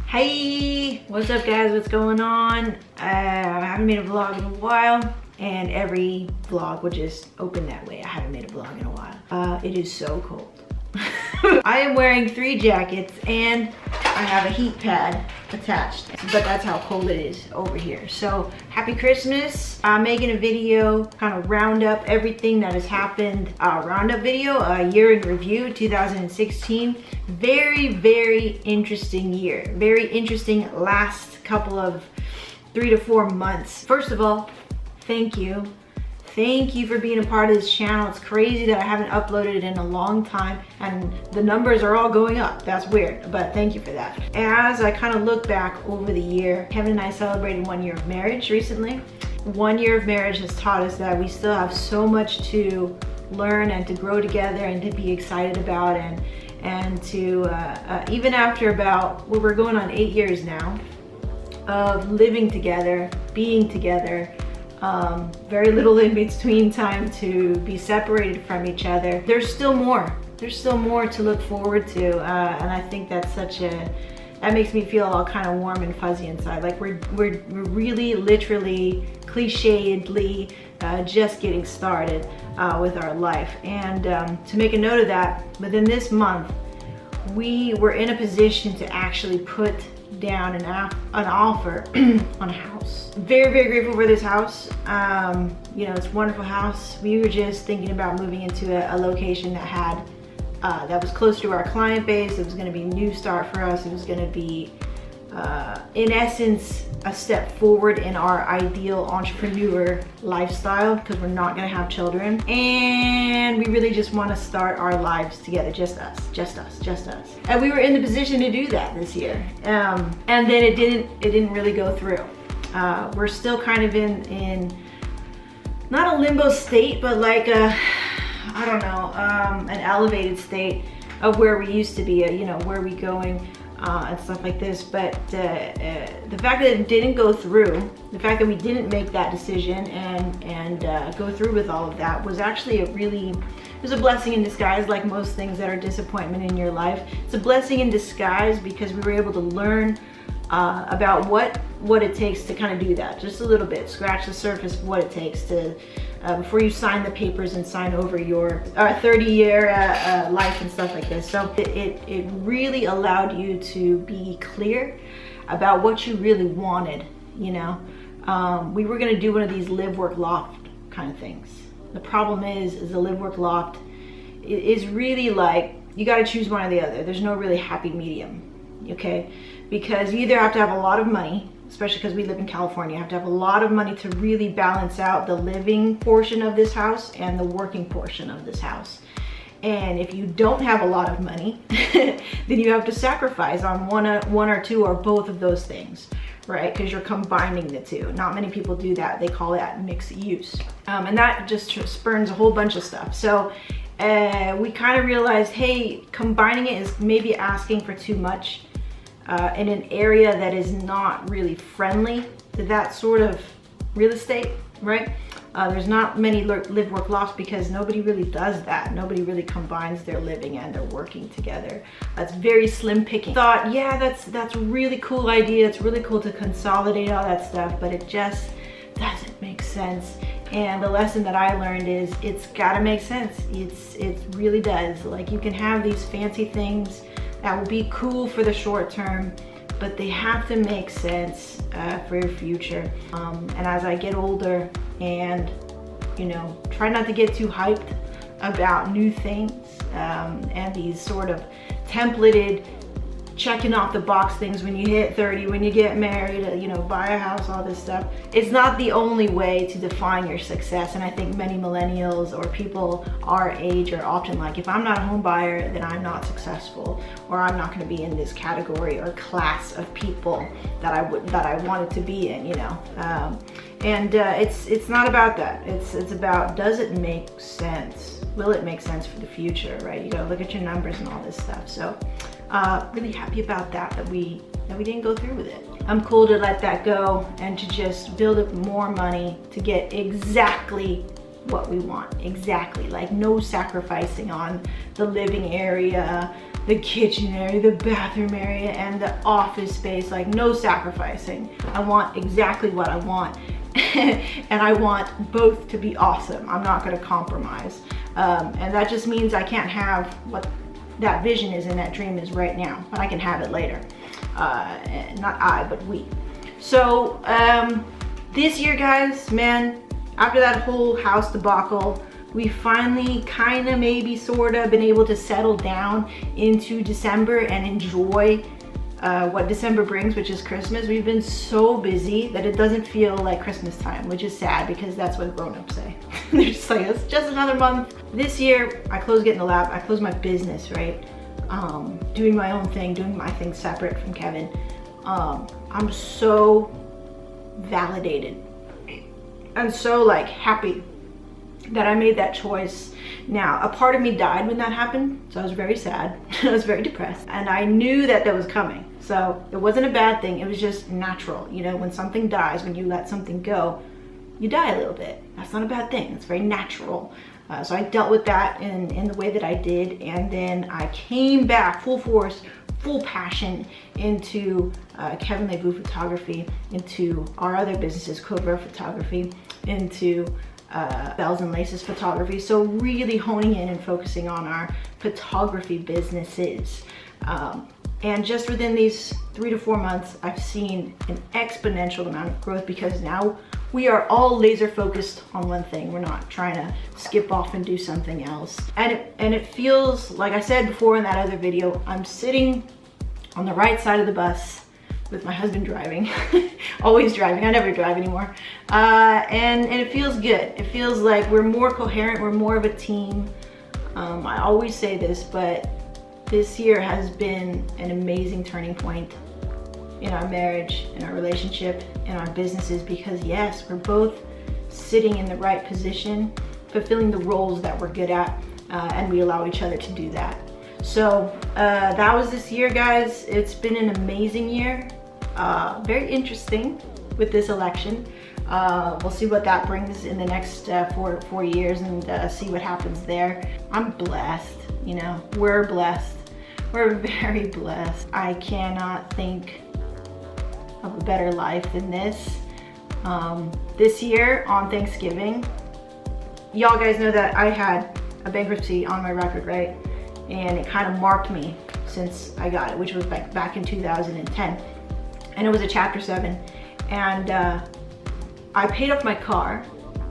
Hey, what's up guys, what's going on? I haven't made a vlog in a while, and every vlog will just open that way. I haven't made a vlog in a while. It is so cold. I am wearing 3 jackets and I have a heat pad attached, but that's how cold it is over here. So happy Christmas. I'm making a video, kind of round up everything that has happened. Roundup video, a year in review, 2016. Very interesting year. Very interesting last couple of 3 to 4 months. First of all, thank you. Thank you for being a part of this channel. It's crazy that I haven't uploaded it in a long time and the numbers are all going up. That's weird, but thank you for that. As I kind of look back over the year, Kevin and I celebrated 1 year of marriage recently. 1 year of marriage has taught us that we still have so much to learn and to grow together and to be excited about, and to, even after about, well, we're going on 8 years now of living together, being together, very little in between time to be separated from each other. There's still more to look forward to, and I think that's that makes me feel all kind of warm and fuzzy inside. Like we're really literally clichédly just getting started with our life. And to make a note of that, within this month we were in a position to actually put down an offer on a house. Very grateful for this house. You know, it's a wonderful house. We were just thinking about moving into a location that had that was close to our client base. It was going to be a new start for us. It was going to be in essence a step forward in our ideal entrepreneur lifestyle, because we're not going to have children and we really just want to start our lives together, just us. And we were in the position to do that this year, and then it didn't really go through. We're still kind of in not a limbo state, but like a, I don't know, an elevated state of where we used to be, you know, where are we going, and stuff like this. But the fact that it didn't go through, the fact that we didn't make that decision and go through with all of that was actually it was a blessing in disguise. Like most things that are disappointment in your life, it's a blessing in disguise, because we were able to learn about what it takes to kind of do that, just a little bit, scratch the surface of what it takes to before you sign the papers and sign over your 30-year life and stuff like this. So it really allowed you to be clear about what you really wanted, you know. We were gonna do one of these live work loft kind of things. The problem is the live work loft is really like, you got to choose one or the other. There's no really happy medium, okay? Because you either have to have a lot of money, especially because we live in California, you have to have a lot of money to really balance out the living portion of this house and the working portion of this house. And if you don't have a lot of money, then you have to sacrifice on one or two or both of those things, right? Because you're combining the two. Not many people do that. They call that mixed use. And that just spurns a whole bunch of stuff. So we kind of realized, hey, combining it is maybe asking for too much in an area that is not really friendly to that sort of real estate, right? There's not many live work lofts because nobody really does that. Nobody really combines their living and their working together. That's very slim picking. Thought, yeah, that's a really cool idea. It's really cool to consolidate all that stuff, but it just doesn't make sense. And the lesson that I learned is it's gotta make sense. It really does. Like, you can have these fancy things that will be cool for the short term, but they have to make sense for your future. And as I get older and, you know, try not to get too hyped about new things and these sort of templated checking off the box things when you hit 30, when you get married, you know, buy a house, all this stuff. It's not the only way to define your success. And I think many millennials or people our age are often like, if I'm not a home buyer, then I'm not successful, or I'm not going to be in this category or class of people that I wanted to be in, you know. It's not about that. It's about, does it make sense? Will it make sense for the future, right? You gotta look at your numbers and all this stuff. So really happy about that we didn't go through with it. I'm cool to let that go and to just build up more money to get exactly what we want. Exactly, like no sacrificing on the living area, the kitchen area, the bathroom area, and the office space. Like, no sacrificing. I want exactly what I want. And I want both to be awesome. I'm not gonna compromise. And that just means I can't have what that vision is and that dream is right now, but I can have it later. Not I, but we. So this year, guys, man, after that whole house debacle, we finally kind of maybe sort of been able to settle down into December and enjoy what December brings, which is Christmas. We've been so busy that it doesn't feel like Christmas time, which is sad because that's what grown-ups say. They're just like, it's just another month. This year, I closed Get in the Lab. I closed my business, right? Doing my own thing, doing my thing separate from Kevin. I'm so validated. I'm so like happy that I made that choice. Now, a part of me died when that happened, so I was very sad. I was very depressed, and I knew that was coming. So it wasn't a bad thing, it was just natural. You know, when something dies, when you let something go, you die a little bit. That's not a bad thing, it's very natural. So I dealt with that in the way that I did, and then I came back full force, full passion into Kevin Levu Photography, into our other businesses, Cookbook Photography, into Bells and Laces Photography. So really honing in and focusing on our photography businesses. And just within these 3 to 4 months, I've seen an exponential amount of growth because now we are all laser focused on one thing. We're not trying to skip off and do something else. And it feels, like I said before in that other video, I'm sitting on the right side of the bus with my husband driving, always driving, I never drive anymore. And it feels good. It feels like we're more coherent, we're more of a team. I always say this, but this year has been an amazing turning point in our marriage, in our relationship, in our businesses, because yes, we're both sitting in the right position, fulfilling the roles that we're good at, and we allow each other to do that. So that was this year, guys. It's been an amazing year. Very interesting with this election. We'll see what that brings in the next 4 years and see what happens there. I'm blessed, you know, we're blessed. We're very blessed. I cannot think of a better life than this. This year on Thanksgiving, y'all guys know that I had a bankruptcy on my record, right? And it kind of marked me since I got it, which was back in 2010. And it was a Chapter 7. And I paid off my car,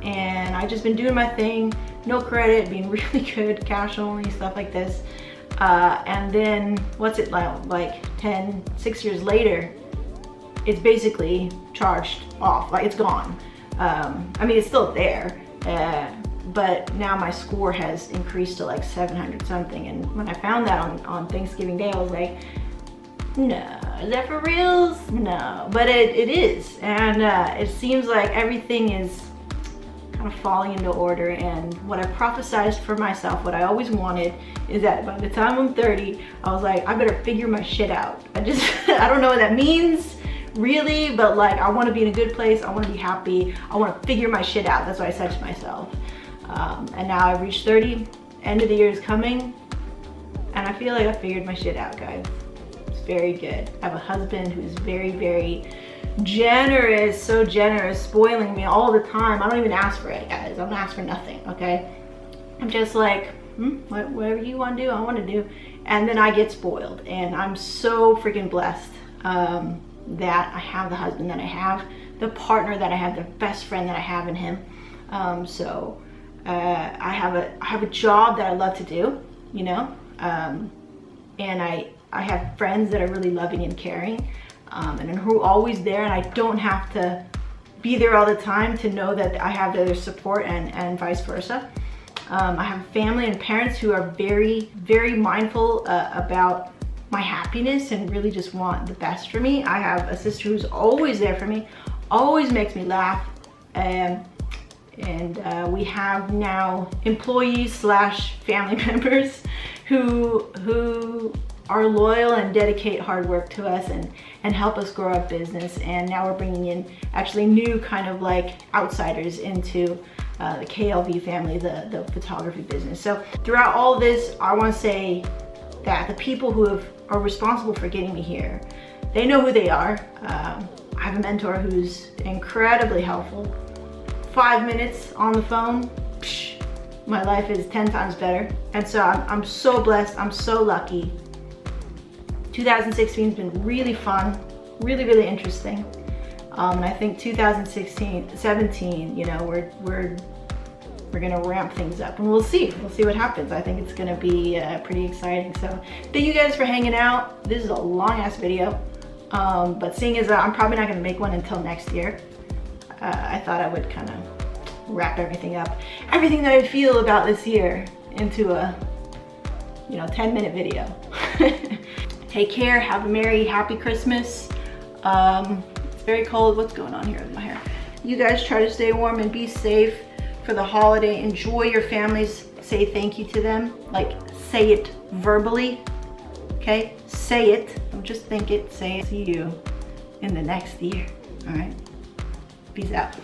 and I just been doing my thing, no credit, being really good, cash only, stuff like this. And then, what's it like 6 years later, it's basically charged off, like it's gone. I mean, it's still there, but now my score has increased to like 700 something. And when I found that on Thanksgiving Day, I was like, no, is that for reals? No, but it is. And it seems like everything is kind of falling into order. And what I prophesized for myself, what I always wanted, is that by the time I'm 30, I was like, I better figure my shit out. I don't know what that means really, but like, I want to be in a good place, I want to be happy, I want to figure my shit out. That's what I said to myself. And now I've reached 30, end of the year is coming, and I feel like I figured my shit out, guys. It's very good. I have a husband who's very, very generous, so generous, spoiling me all the time. I don't even ask for it, guys. I don't ask for nothing, okay? I'm just like, whatever you want to do, I want to do. And then I get spoiled, and I'm so freaking blessed that I have the husband that I have, the partner that I have, the best friend that I have in him. I have a job that I love to do, you know, and I have friends that are really loving and caring, and who are always there, and I don't have to be there all the time to know that I have their support, and vice versa. I have family and parents who are very, very mindful about my happiness and really just want the best for me. I have a sister who's always there for me, always makes me laugh, and we have now employees slash family members who are loyal and dedicate hard work to us and help us grow our business. And now we're bringing in actually new kind of like outsiders into the KLV family, the photography business. So throughout all this, I want to say that the people who are responsible for getting me here, they know who they are. I have a mentor who's incredibly helpful. 5 minutes on the phone, psh, my life is 10 times better. And so I'm so blessed, I'm so lucky. 2016 has been really fun, really, really interesting. And I think 2017, you know, we're gonna ramp things up, and we'll see what happens. I think it's gonna be pretty exciting. So thank you guys for hanging out. This is a long ass video, but seeing as I'm probably not gonna make one until next year, I thought I would kind of wrap everything up, everything that I feel about this year into a, you know, 10-minute video. Take care, have a merry, happy Christmas. It's very cold. What's going on here with my hair? You guys try to stay warm and be safe for the holiday. Enjoy your families. Say thank you to them. Like, say it verbally, okay? Say it, don't just think it, say it. See you in the next year, all right? Peace out.